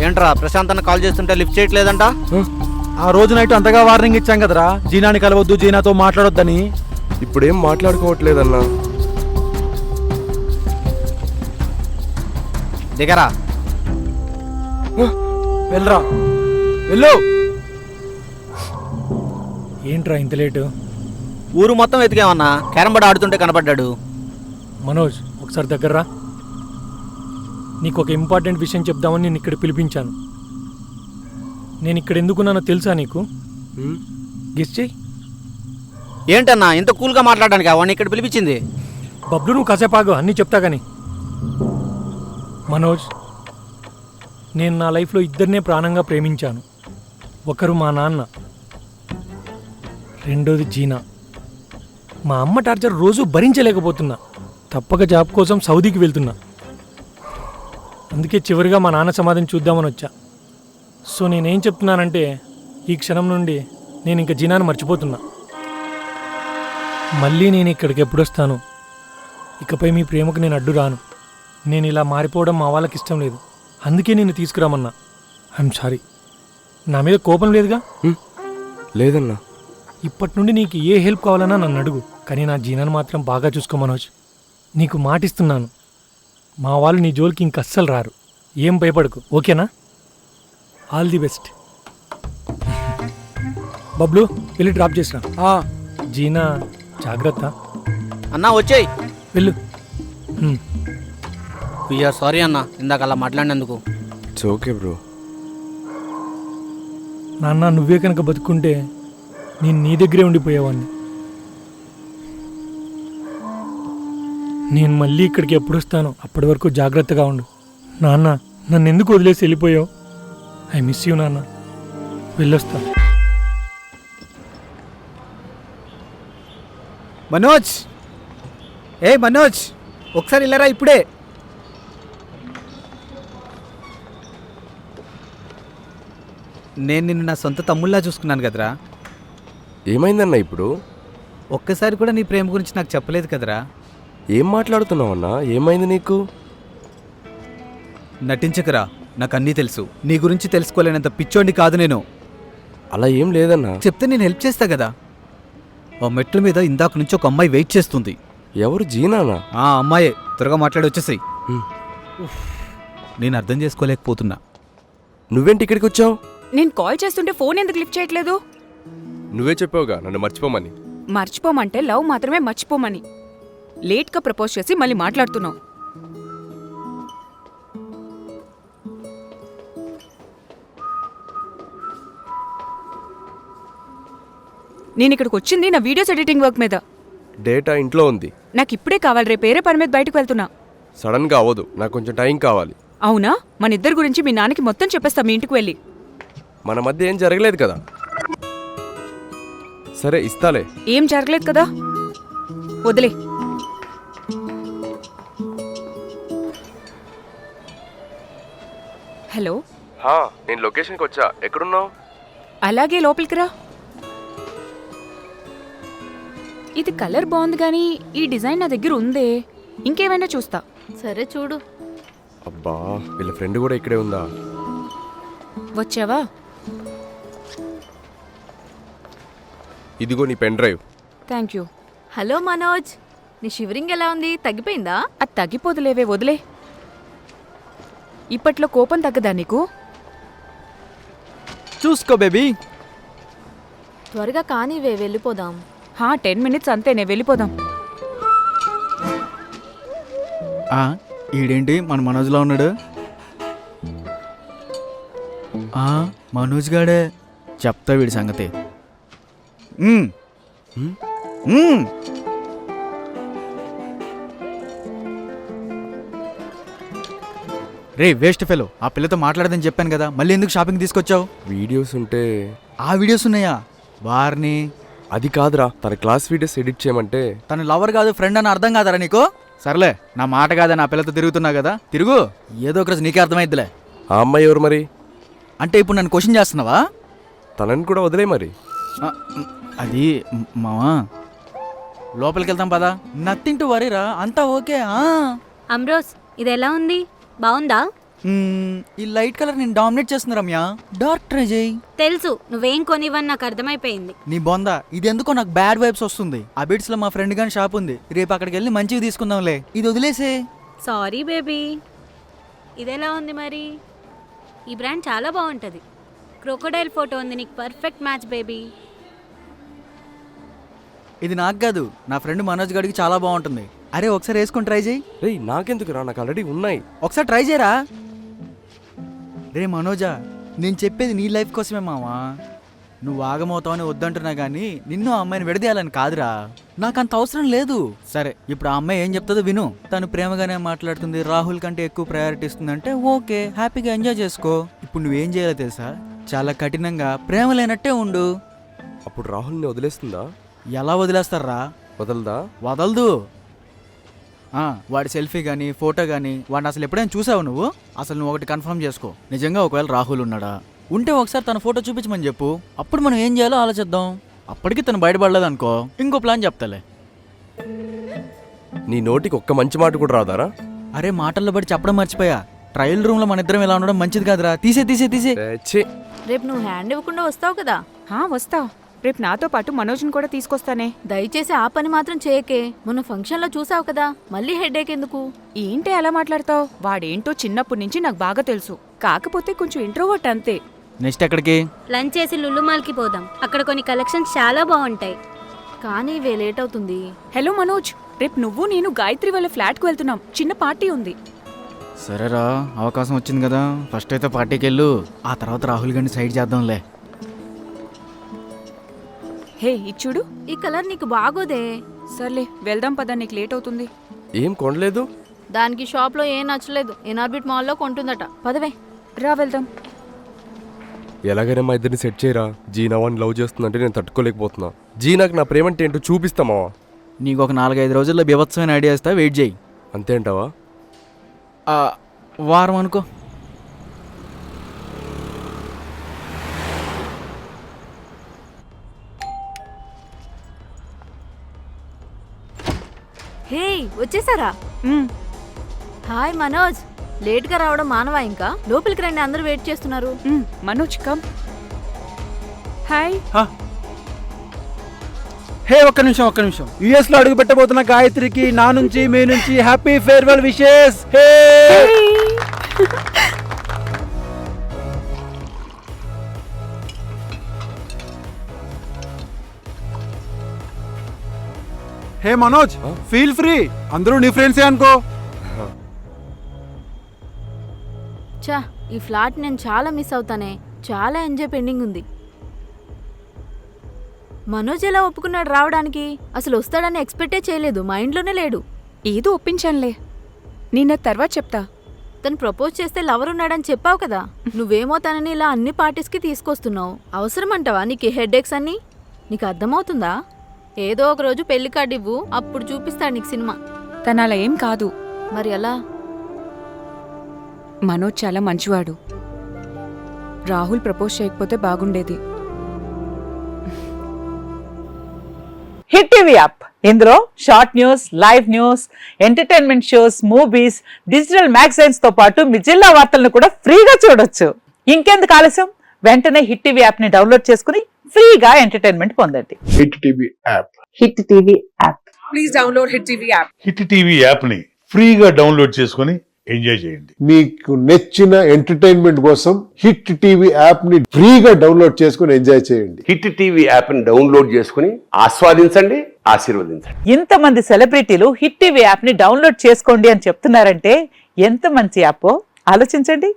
ఏంట్రా ప్రశాంత్ కాల్ చేస్తుంటే లిఫ్ట్ చేయట్లేదంట? ఆ రోజు నైట్ అంతగా వార్నింగ్ ఇచ్చాం కదరా, జీనాని కలవద్దు, జీనాతో మాట్లాడొద్దని. ఇప్పుడేం మాట్లాడుకోవట్లేదన్నా. దిగరా. వెళ్ళరా, వెళ్ళు. ఏంట్రా ఇంత లేటు? ఊరు మొత్తం వెతికామన్నా, క్యారం బోర్డ్ ఆడుతుంటే కనపడ్డాడు. మనోజ్ ఒకసారి దగ్గర్రా. నీకు ఒక ఇంపార్టెంట్ విషయం చెప్దామని నేను ఇక్కడ పిలిపించాను. నేను ఇక్కడ ఎందుకున్నానో తెలుసా నీకు? గెస్ చెయ్యి. ఏంటన్నా ఇంత కూల్గా మాట్లాడడానికి వాడిని ఇక్కడ పిలిపించింది? బబ్లు నువ్వు కాసేపాగు, అన్నీ చెప్తా కానీ. మనోజ్, నేను నా లైఫ్లో ఇద్దరినే ప్రాణంగా ప్రేమించాను. ఒకరు మా నాన్న, రెండోది జీనా. మా అమ్మ టార్చర్ రోజు భరించలేకపోతున్నా. తప్పక జాబ్ కోసం సౌదీకి వెళ్తున్నా. అందుకే చివరిగా మా నాన్న సమాధిని చూద్దామని వచ్చా. సో నేనేం చెప్తున్నానంటే, ఈ క్షణం నుండి నేను ఇంకా జీనాను మర్చిపోతున్నా. మళ్ళీ నేను ఇక్కడికి ఎప్పుడొస్తాను? ఇకపై మీ ప్రేమకు నేను అడ్డు రాను. నేను ఇలా మారిపోవడం మా వాళ్ళకి ఇష్టం లేదు. అందుకే నేను తీసుకురామన్నా. I'm sorry. నా మీద కోపం లేదుగా? లేదన్నా. ఇప్పటి నుండి నీకు ఏ హెల్ప్ కావాలన్నా నన్ను అడుగు. కానీ నా జీనాను మాత్రం బాగా చూసుకో మనోజ్. నీకు మాటిస్తున్నాను, మా వాళ్ళు నీ జోలికి ఇంక అస్సలు రారు. ఏం భయపడకు, ఓకేనా? All the best. బబ్లు, వెళ్ళి డ్రాప్ చేసిరా. జీనా జాగ్రత్త. అన్నా వచ్చేయ్. వెళ్ళు. వీఆర్ సారీ అన్నా, ఇందాక అలా మాట్లాడినందుకు. It's okay bro. నాన్న, నువ్వే కనుక బతుకుంటే నేను నీ దగ్గరే ఉండిపోయేవాడిని. నేను మళ్ళీ ఇక్కడికి ఎప్పుడు వస్తానో అప్పటి వరకు జాగ్రత్తగా ఉండు. నాన్న, నన్ను ఎందుకు వదిలేసి వెళ్ళిపోయావు? ఐ మిస్ యూ నాన్న. వెళ్ళొస్తా. మనోజ్, ఏ మనోజ్, ఒకసారి వెళ్ళరా ఇప్పుడే. నేను నిన్ను నా సొంత తమ్ముళ్ళా చూసుకున్నాను కదరా. ఏమైందన్నా ఇప్పుడు? ఒక్కసారి కూడా నీ ప్రేమ గురించి నాకు చెప్పలేదు కదరా. ఏం మాట్లాడుతున్నావన్నా? ఏమైంది నీకు? నటించకరా, నాకు అన్నీ తెలుసు. నీ గురించి తెలుసుకోలేనంత పిచ్చోండి కాదు నేను. అలా ఏం లేదన్నా. చెప్తే నేను హెల్ప్ చేస్తా కదా. ఆ మెట్ల మీద ఇందాక నుంచి ఒక అమ్మాయి వెయిట్ చేస్తుంది. ఎవరు? జీనానా? ఆ అమ్మాయే. త్వరగా మాట్లాడి వచ్చేసాయి. నేను అర్థం చేసుకోలేకపోతున్నా. నువ్వేంటి ఇక్కడికి వచ్చావు? నేను కాల్ చేస్తుంటే ఫోన్ ఎందుకు లిఫ్ట్ చేయట్లేదు? నువ్వే చెప్పావుగా నన్ను మర్చిపోమని. మర్చిపోమంటే లవ్ మాత్రమే మర్చిపోమని. లేట్గా ప్రపోజ్ చేసి మళ్ళీ మాట్లాడుతున్నావు. నేను ఇక్కడికి వచ్చింది నా వీడియోస్ ఎడిటింగ్ వర్క్ మీద. డేటా ఇంట్లో ఉంది. నాకు ఇప్పుడే కావాలి. రేపు వేరే పని మీద బయటకు వెళ్తున్నా. సడన్గా అవ్వదు, నాకు కొంచెం టైం కావాలి. అవునా? మన ఇద్దరి గురించి మీ నాన్నకి మొత్తం చెప్పేస్తా మీ ఇంటికి వెళ్ళి. మన మధ్య ఏం జరగలేదు కదా. సరే ఇస్తాలే. ఏం జరగలేదు కదా, వదిలే. హలో, నేను లొకేషన్కి వచ్చా. ఎక్కడున్నావు? అలాగే లోపలికి రా. ఇది కలర్ బాగుంది కానీ ఈ డిజైన్ నా దగ్గర ఉందే. ఇంకేమైనా చూస్తా. సరే చూడు. అబ్బా, వీళ్ళ ఫ్రెండ్ కూడా ఇక్కడే ఉందా? వచ్చావా? ఇదిగో నీ pen drive. Thank you. Hello Manoj, నీ షివరింగ్ ఎలా ఉంది? తగ్గిపోయిందా? అది తగ్గిపోదులేవే, వదిలే. ఇప్పట్లో కోపం తగ్గదా నీకు? చూసుకో బేబీ. త్వరగా కానివే, వెళ్ళిపోదాం. 10 minutes అంతేనే, వెళ్ళిపోదాం. ఈడేంటి మన మనోజ్లో ఉన్నాడు? మనోజ్ గాడే. చెప్తా వీడి సంగతి. రే వేస్ట్ ఫెలో, ఆ పిల్లతో మాట్లాడదని చెప్పాను కదా, మళ్ళీ ఎందుకు షాపింగ్ తీసుకొచ్చావు? వీడియోస్ ఉంటే. ఆ వీడియోస్ ఉన్నాయా? వారిని. అది కాదురా, తన క్లాస్ వీడియోస్ ఎడిట్ చేయమంటే. తన లవర్ కాదు, ఫ్రెండ్ అని అర్థం కాదరా నీకు? సర్లే, నా మాట కాదని ఆ పిల్లతో తిరుగుతున్నా కదా, తిరుగు. ఏదో ఒక రోజు నీకే అర్థమైద్దిలే. ఆ అమ్మాయి ఎవరు మరి? అంటే ఇప్పుడు నన్ను క్వశ్చన్ చేస్తున్నావా? తనని కూడా వదిలే మరి. అది మావా, లోపలికి వెళ్తాం పదా. నథింగ్ టు వరీరా, అంతా ఓకే. అమ్రోస్, ఇది ఎలా ఉంది? బాగుందా? ఈ లైట్ కలర్ నేను డామినేట్ చేస్తుంది రమ్య. డార్క్ ట్రై చేయి. తెలుసు నువ్వేం కొనివని నాకు అర్థమైపోయింది. నీ బొంద ఇది ఎందుకో నాకు బ్యాడ్ వైబ్స్ వస్తుంది. అబిడ్స్ లో మా ఫ్రెండ్ గాని షాప్ ఉంది, రేపు అక్కడికి వెళ్ళి మంచివి తీసుకుందాంలే. ఇది వదిలేసే. Sorry baby. ఇదెలా ఉంది మరి? ఈ బ్రాండ్ చాలా బాగుంటుంది. క్రోకోడైల్ ఫోటో ఉంది, నీకు పర్ఫెక్ట్ మ్యాచ్ బేబీ. ఇది నాకు కాదు, నా ఫ్రెండ్ మనోజ్ గడికి చాలా బాగుంటుంది. అరే ఒకసారి వేసుకొని ట్రై చేయి. రేయ్ నాకెందుకురా, నాకు ఆల్రెడీ ఉన్నాయి. ఒకసారి ట్రై చేయరా. రే మనోజా, నేను చెప్పేది నీ లైఫ్ కోసమే మావా. నువ్వు ఆగమవుతావని వద్దంటున్నా కానీ నిన్ను ఆ అమ్మాయిని విడదీయాలని కాదురా. నాకు అంత అవసరం లేదు. సరే ఇప్పుడు ఆ అమ్మాయి ఏం చెప్తుందో విను. తను ప్రేమగానే మాట్లాడుతుంది, రాహుల్ కంటే ఎక్కువ ప్రయారిటీ ఇస్తుందంటే ఓకే, హ్యాపీగా ఎంజాయ్ చేసుకో. ఇప్పుడు నువ్వేం చేయాలో తెలుసా? చాలా కఠినంగా ప్రేమ లేనట్టే ఉండు. అప్పుడు రాహుల్ని వదిలేస్తుందా? ఎలా వదిలేస్తారా? వదలదా? వదలదు. వాడి సెల్ఫీ కానీ ఫోటో కానీ వాడిని అసలు ఎప్పుడైనా చూసావు నువ్వు? అసలు నువ్వు ఒకటి కన్ఫర్మ్ చేసుకో, నిజంగా ఒకవేళ రాహుల్ ఉన్నాడా? ఉంటే ఒకసారి తన ఫోటో చూపించమని చెప్పు. అప్పుడు మనం ఏం చేయాలో ఆలోచిద్దాం. అప్పటికి తను బయటపడలేదు అనుకో, ఇంకో ప్లాన్ చెప్తాలే. నీ నోటికి ఒక్క మంచి మాట కూడా రాదారా? అరే మాటల్లో పడి చెప్పడం మర్చిపోయా. ట్రయల్ రూమ్ లో మన ఇద్దరం ఇలా ఉండడం మంచిది కాదురా. తీసే తీసే తీసే. ఛీ. రేపు నువ్వు హ్యాండ్ ఇవ్వకుండా వస్తావు కదా. వస్తా. రేపు నాతో పాటు మనోజ్ని కూడా తీసుకొస్తానే. దయచేసి ఆ పని మాత్రం చేయకే. మొన్న ఫంక్షన్లో చూసావు కదా, మళ్ళీ హెడేక్ ఎందుకు? ఏంటి అలా మాట్లాడతావు? వాడేంటో చిన్నప్పటి నుంచి నాకు బాగా తెలుసు. కాకపోతే కొంచెం ఇంట్రోవర్ట్ అంతే. నెక్స్ట్ ఎక్కడికి? లంచ్ చేసి లుల్లుమాల్కి పోదాం, అక్కడ కొన్ని కలెక్షన్స్ చాలా బాగుంటాయి. కానీ ఇవే లేట్ అవుతుంది. హలో మనోజ్, రేపు నువ్వు నేను గాయత్రి వాళ్ళ ఫ్లాట్కి వెళ్తున్నాం. చిన్న పార్టీ ఉంది. సరేరా, అవకాశం వచ్చింది కదా, ఫస్ట్ అయితే పార్టీకి వెళ్ళు. ఆ తర్వాత రాహుల్ గారిని సైడ్ చేద్దాంలే. హే ఇచ్చుడు, ఈ కలర్ నీకు బాగోదే. సర్లే వెళ్దాం పద, నీకు లేట్ అవుతుంది. ఏం కొనలేదు? దానికి షాప్లో ఏం నచ్చలేదు, ఇనార్బిట్ మాల్లో కొంటుందట. పదవే. రా వెళ్దాం. ఎలాగైనా మా ఇద్దరిని సెట్ చేయరా. జీనావాన్ని లవ్ చేస్తుందంటే నేను తట్టుకోలేకపోతున్నా. జీనాకు నా ప్రేమంటే ఏంటో చూపిస్తామా? నీకు ఒక 4-5 రోజుల్లో బీభత్సమైన ఐడియా ఇస్తా, వెయిట్ చేయి. అంతేంటావా? వారం అనుకో. హే వచ్చేసారా? హాయ్ మనోజ్, లేట్గా రావడం మానవా? ఇంకా లోపలికి రండి, అందరూ వెయిట్ చేస్తున్నారు. మనోజ్ కమ్. హాయ్. హే ఒక్క నిమిషం. యుఎస్ లో అడుగు పెట్టబోతున్న గాయత్రికి నా నుంచి మీ నుంచి హ్యాపీ ఫేర్వెల్ విషెస్. హే హే మనోజ్, ఫీల్ ఫ్రీ. అందరూ నీ ఫ్రెండ్సే అనుకో. చా, ఈ ఫ్లాట్ నేను చాలా మిస్ అవుతానే. చాలా ఎంజాయ్ పెండింగ్ ఉంది. మనోజ్ ఎలా ఒప్పుకున్నాడు రావడానికి? అసలు వస్తాడని ఎక్స్పెక్టే చేయలేదు, మైండ్లోనే లేడు. ఏదో ఒప్పించానులే, నిన్న తర్వాత చెప్తా. తను ప్రపోజ్ చేస్తే లవర్ ఉన్నాడని చెప్పావు కదా. నువ్వేమో తనని ఇలా అన్ని పార్టీస్కి తీసుకొస్తున్నావు. అవసరమంటావా నీకు హెడ్ఏక్స్ అన్ని? నీకు అర్థమవుతుందా? ఏదో ఒక రోజు పెళ్లి కార్డు ఇవ్వు, అప్పుడు చూపిస్తాడు నీకు సినిమా. తను అలా ఏం కాదు. మరి ఎలా? మనోజ్ చాలా మంచివాడు. రాహుల్ ప్రపోజ్ చేయకపోతే బాగుండేది. హిట్ టీవీ యాప్, ఇందులో short news, live news, entertainment shows, movies, digital magazines తో పాటు మీ జిల్లా వార్తలను కూడా ఫ్రీగా చూడొచ్చు. ఇంకెందుకు ఆలస్యం, వెంటనే హిట్ టీవీ యాప్ ని డౌన్లోడ్ చేసుకుని ఫ్రీగా ఎంటర్టైన్మెంట్ పొందండి. Hit TV app. Hit TV app. Please download hit TV app. Hit TV app ని ఫ్రీగా డౌన్లోడ్ చేసుకుని ఎంజాయ్ చేయండి. మీకు నచ్చిన ఎంటర్టైన్మెంట్ కోసం హిట్ టీవీ యాప్ ని ఫ్రీగా డౌన్లోడ్ చేసుకుని ఎంజాయ్ చేయండి. హిట్ టీవీ యాప్ ని డౌన్లోడ్ చేసుకుని ఆస్వాదించండి, ఆశీర్వదించండి. ఇంతమంది సెలబ్రిటీలు హిట్ టీవీ యాప్ ని డౌన్లోడ్ చేసుకోండి అని చెప్తున్నారంటే ఎంత మంచి యాప్ ఆలోచించండి.